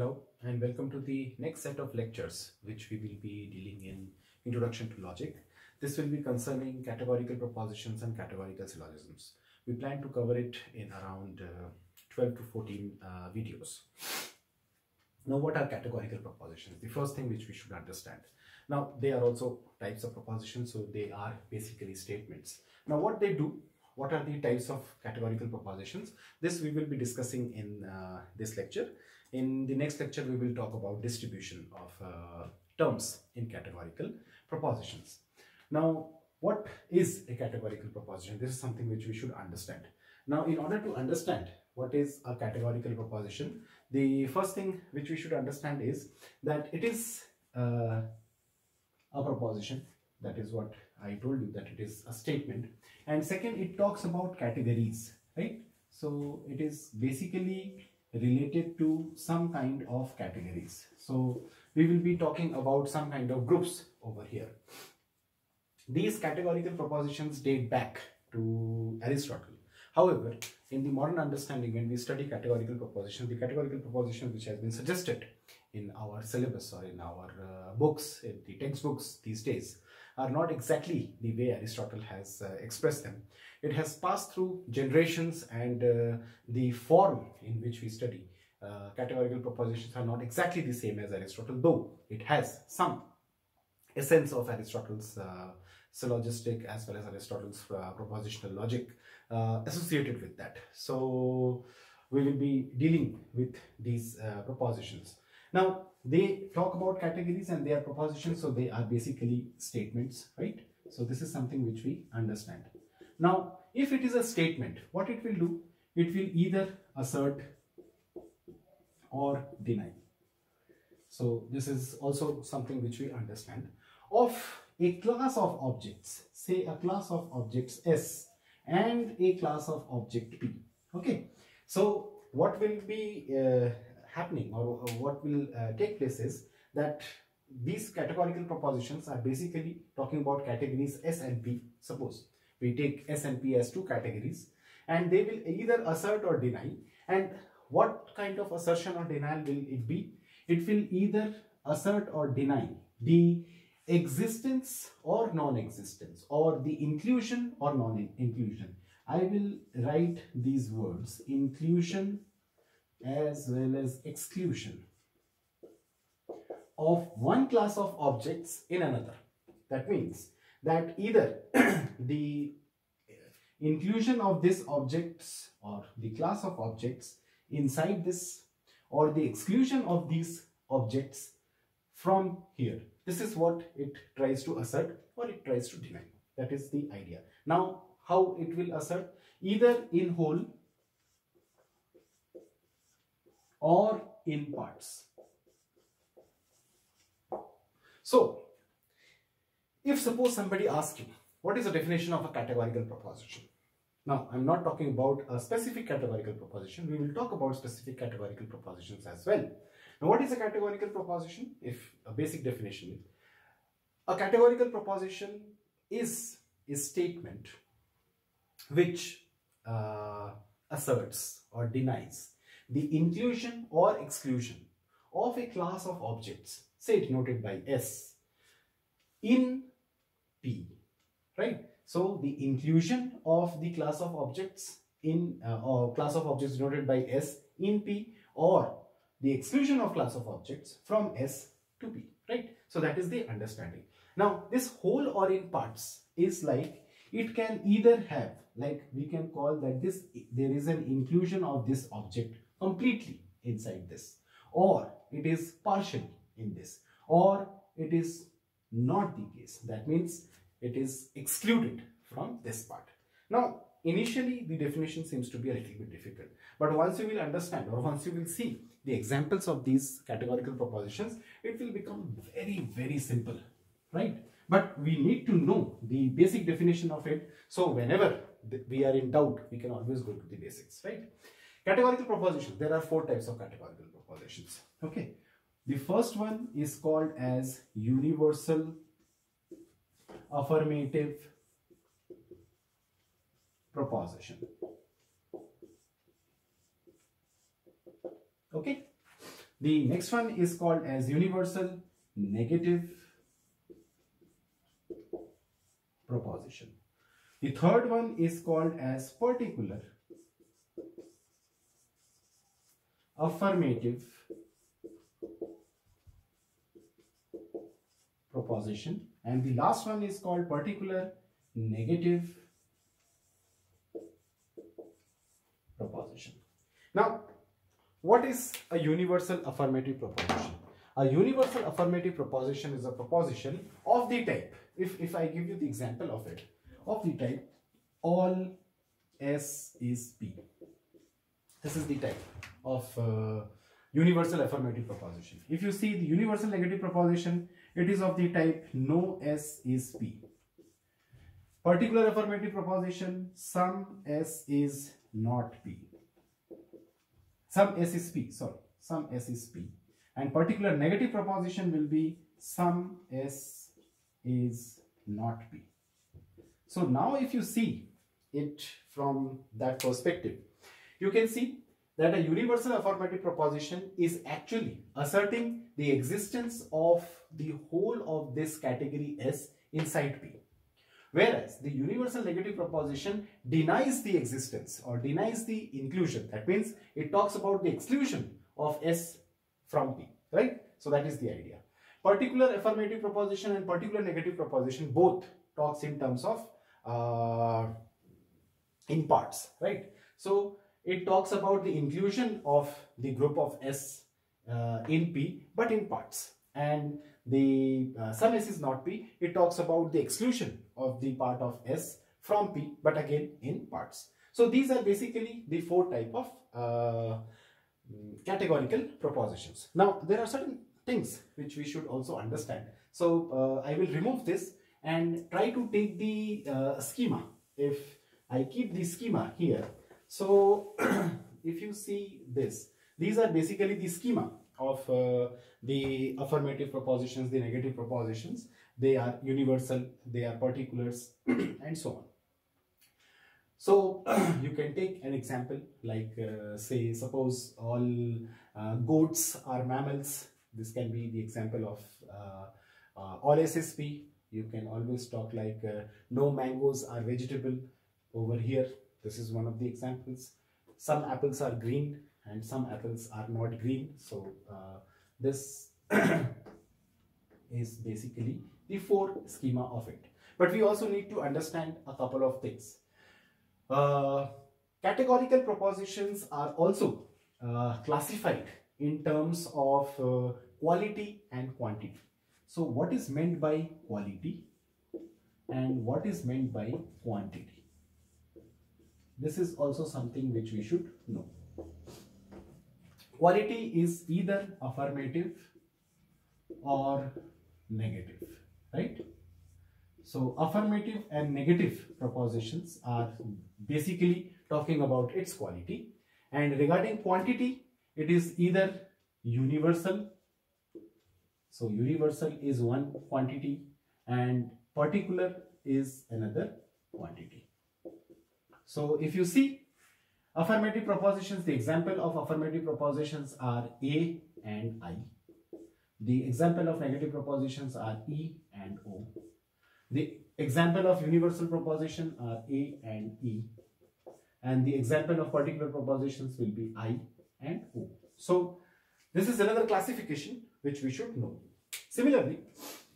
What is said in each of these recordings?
Hello and welcome to the next set of lectures which we will be dealing in Introduction to Logic. This will be concerning categorical propositions and categorical syllogisms. We plan to cover it in around 12 to 14 videos. Now, what are categorical propositions? The first thing which we should understand. Now, they are also types of propositions, so they are basically statements. Now, what they do, what are the types of categorical propositions? This we will be discussing in this lecture. In the next lecture, we will talk about distribution of terms in categorical propositions. Now, what is a categorical proposition? This is something which we should understand. Now, in order to understand what is a categorical proposition, the first thing which we should understand is that it is a proposition. That is what I told you, that it is a statement. And second, it talks about categories, right? So it is basically related to some kind of categories. So we will be talking about some kind of groups over here. These categorical propositions date back to Aristotle. However, in the modern understanding, when we study categorical propositions, the categorical proposition which has been suggested in our syllabus or in our books, in the textbooks these days, are not exactly the way Aristotle has expressed them. It has passed through generations, and the form in which we study categorical propositions are not exactly the same as Aristotle, though it has some essence of Aristotle's syllogistic as well as Aristotle's propositional logic associated with that. So we will be dealing with these propositions. Now, they talk about categories and they are propositions, so they are basically statements, right? So this is something which we understand. Now, if it is a statement, what it will do? It will either assert or deny. So this is also something which we understand. Of a class of objects, say a class of objects S and a class of object P. Okay, so what will be happening, or what will take place is that these categorical propositions are basically talking about categories S and P. Suppose we take S and P as two categories, and they will either assert or deny. And what kind of assertion or denial will it be? It will either assert or deny the existence or non-existence, or the inclusion or non-inclusion. I will write these words: inclusion as well as exclusion of one class of objects in another. That means that either the inclusion of these objects or the class of objects inside this, or the exclusion of these objects from here. This is what it tries to assert or it tries to deny. That is the idea. Now, how it will assert? Either in whole or in parts. So, if suppose somebody asks you, what is the definition of a categorical proposition? Now, I'm not talking about a specific categorical proposition. We will talk about specific categorical propositions as well. Now, what is a categorical proposition? If a basic definition, a categorical proposition is a statement which asserts or denies the inclusion or exclusion of a class of objects, say denoted by S, in P, right? So the inclusion of the class of objects in or class of objects denoted by S in P, or the exclusion of class of objects from S to P, right? So that is the understanding. Now, this whole or in parts is like, it can either have, like we can call that this, there is an inclusion of this object completely inside this, or it is partially in this, or it is not the case. That means it is excluded from this part. Now, initially the definition seems to be a little bit difficult, but once you will understand, or once you will see the examples of these categorical propositions, it will become very, very simple, right? But we need to know the basic definition of it, so whenever we are in doubt, we can always go to the basics, right? Categorical propositions, there are four types of categorical propositions. Okay, the first one is called as universal affirmative proposition. Okay, The next one is called as universal negative proposition. The third one is called as particular affirmative proposition, and the last one is called particular negative proposition. Now, what is a universal affirmative proposition? A universal affirmative proposition is a proposition of the type, if I give you the example of it, of the type all S is P. This is the type of universal affirmative proposition. If you see the universal negative proposition, it is of the type no S is P. Particular affirmative proposition, some S is not P. Some S is P, sorry, some S is P. And particular negative proposition will be some S is not P. So now if you see it from that perspective, you can see that a universal affirmative proposition is actually asserting the existence of the whole of this category S inside P. Whereas the universal negative proposition denies the existence or denies the inclusion. That means it talks about the exclusion of S from P, right? So that is the idea. Particular affirmative proposition and particular negative proposition both talks in terms of in parts, right? So it talks about the inclusion of the group of S in P, but in parts. And the some S is not P, it talks about the exclusion of the part of S from P, but again in parts. So these are basically the four type of categorical propositions. Now there are certain things which we should also understand. So I will remove this and try to take the schema. If I keep the schema here, so if you see this, these are basically the schema of the affirmative propositions, the negative propositions. They are universal, they are particulars, and so on. So you can take an example like say suppose all goats are mammals. This can be the example of all SSP. You can always talk like no mangoes are vegetable. Over here, this is one of the examples. Some apples are green and some apples are not green. So this is basically the four schema of it. But we also need to understand a couple of things. Categorical propositions are also classified in terms of quality and quantity. So what is meant by quality and what is meant by quantity? This is also something which we should know. Quality is either affirmative or negative, right? So affirmative and negative propositions are basically talking about its quality, and regarding quantity, it is either universal. So universal is one quantity and particular is another quantity. So if you see affirmative propositions, the example of affirmative propositions are A and I. The example of negative propositions are E and O. The example of universal proposition are A and E. And the example of particular propositions will be I and O. So this is another classification which we should know. Similarly,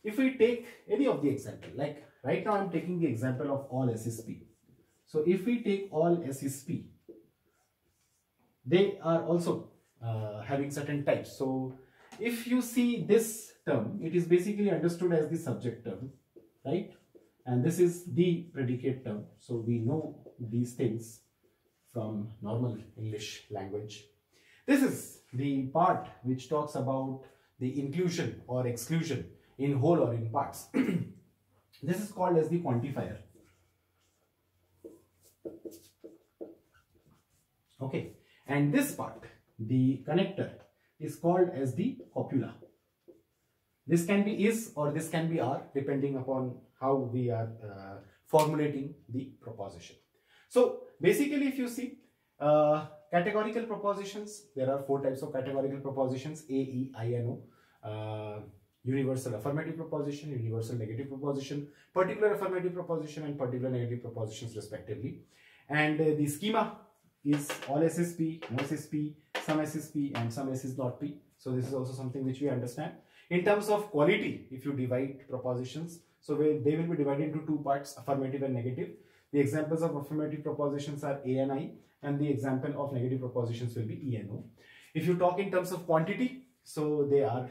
if we take any of the example, like right now I am taking the example of all SSP. So if we take all SSP, they are also having certain types. So if you see this term, it is basically understood as the subject term, right? And this is the predicate term. So we know these things from normal English language. This is the part which talks about the inclusion or exclusion in whole or in parts. This is called as the quantifier. Okay, and this part, the connector, is called as the copula. This can be is or this can be are, depending upon how we are formulating the proposition. So basically, if you see, Categorical propositions, there are 4 types of categorical propositions: A, E, I, and O. Universal affirmative proposition, universal negative proposition, particular affirmative proposition, and particular negative propositions respectively. And the schema is all S is P, no S is P, some S is P, and some S is not P. So this is also something which we understand. In terms of quality, if you divide propositions, so they will be divided into 2 parts, affirmative and negative. The examples of affirmative propositions are A and I, and the example of negative propositions will be E and O. If you talk in terms of quantity, so they are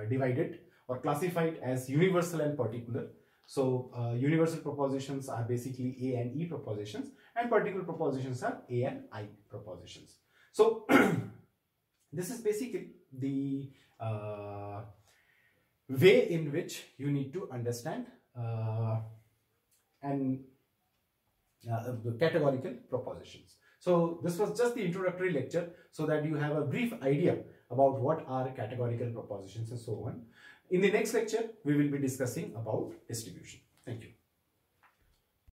divided or classified as universal and particular. So universal propositions are basically A and E propositions, and particular propositions are A and I propositions. So this is basically the way in which you need to understand the categorical propositions. So this was just the introductory lecture, so that you have a brief idea about what are categorical propositions and so on. In the next lecture, we will be discussing about distribution.